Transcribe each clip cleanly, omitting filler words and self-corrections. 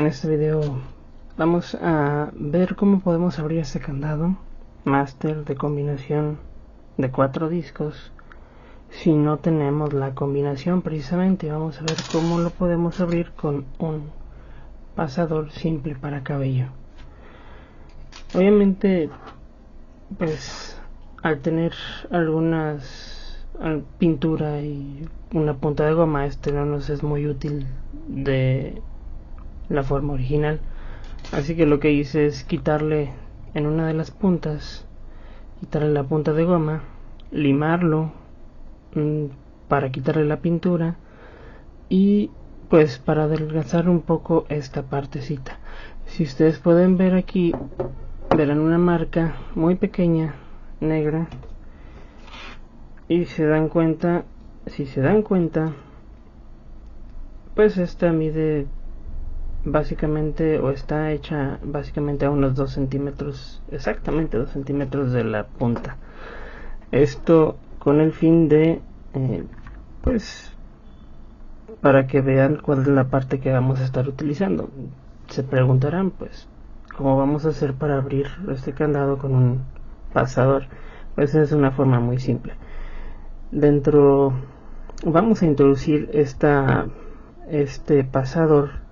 En este video vamos a ver cómo podemos abrir este candado máster de combinación de 4 discos. Si no tenemos la combinación, precisamente vamos a ver cómo lo podemos abrir con un pasador simple para cabello. Obviamente, pues al tener algunas pintura y una punta de goma, este no nos es muy útil de la forma original, así que lo que hice es quitarle en una de las puntas, quitarle la punta de goma, limarlo para quitarle la pintura y pues para adelgazar un poco esta partecita. Si ustedes pueden ver aquí, verán una marca muy pequeña negra, y si se dan cuenta, pues esta mide básicamente, o está hecha básicamente a unos 2 centímetros, exactamente 2 centímetros de la punta. Esto con el fin de pues para que vean cuál es la parte que vamos a estar utilizando. Se preguntarán, pues, ¿cómo vamos a hacer para abrir este candado con un pasador? Pues es una forma muy simple. Dentro vamos a introducir este pasador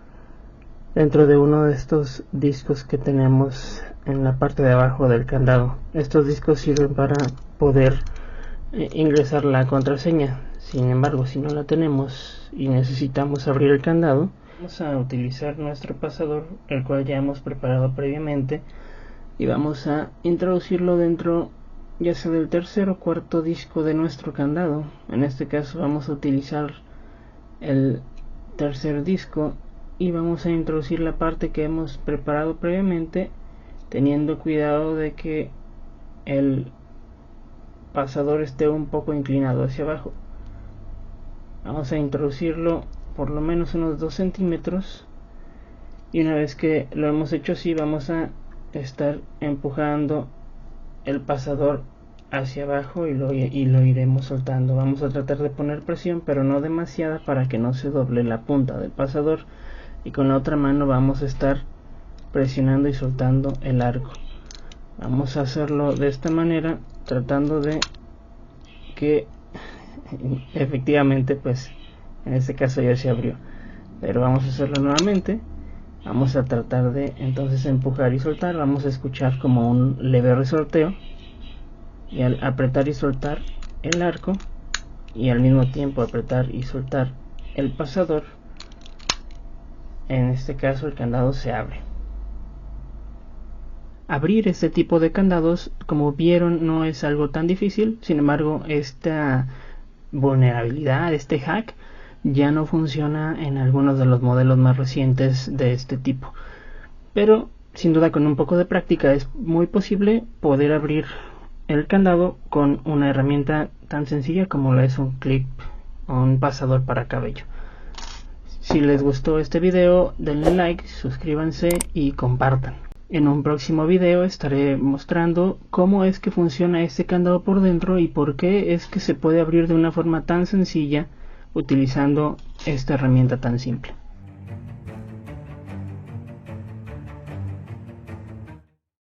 dentro de uno de estos discos que tenemos en la parte de abajo del candado. Estos discos sirven para poder ingresar la contraseña. Sin embargo, si no la tenemos y necesitamos abrir el candado, vamos a utilizar nuestro pasador, el cual ya hemos preparado previamente, y vamos a introducirlo dentro ya sea del tercer o cuarto disco de nuestro candado. En este caso vamos a utilizar el tercer disco y vamos a introducir la parte que hemos preparado previamente, teniendo cuidado de que el pasador esté un poco inclinado hacia abajo. Vamos a introducirlo por lo menos unos 2 centímetros, y una vez que lo hemos hecho así, vamos a estar empujando el pasador hacia abajo y lo iremos soltando. Vamos a tratar de poner presión, pero no demasiada, para que no se doble la punta del pasador, y con la otra mano vamos a estar presionando y soltando el arco. Vamos a hacerlo de esta manera, tratando de que efectivamente, pues en este caso ya se abrió, pero vamos a hacerlo nuevamente. Vamos a tratar de entonces empujar y soltar. Vamos a escuchar como un leve resorteo, y al apretar y soltar el arco y al mismo tiempo apretar y soltar el pasador, en este caso el candado se abre. Abrir este tipo de candados, como vieron, no es algo tan difícil. Sin embargo, esta vulnerabilidad, este hack, ya no funciona en algunos de los modelos más recientes de este tipo, pero sin duda con un poco de práctica es muy posible poder abrir el candado con una herramienta tan sencilla como lo es un clip o un pasador para cabello. Si les gustó este video, denle like, suscríbanse y compartan. En un próximo video estaré mostrando cómo es que funciona este candado por dentro y por qué es que se puede abrir de una forma tan sencilla utilizando esta herramienta tan simple.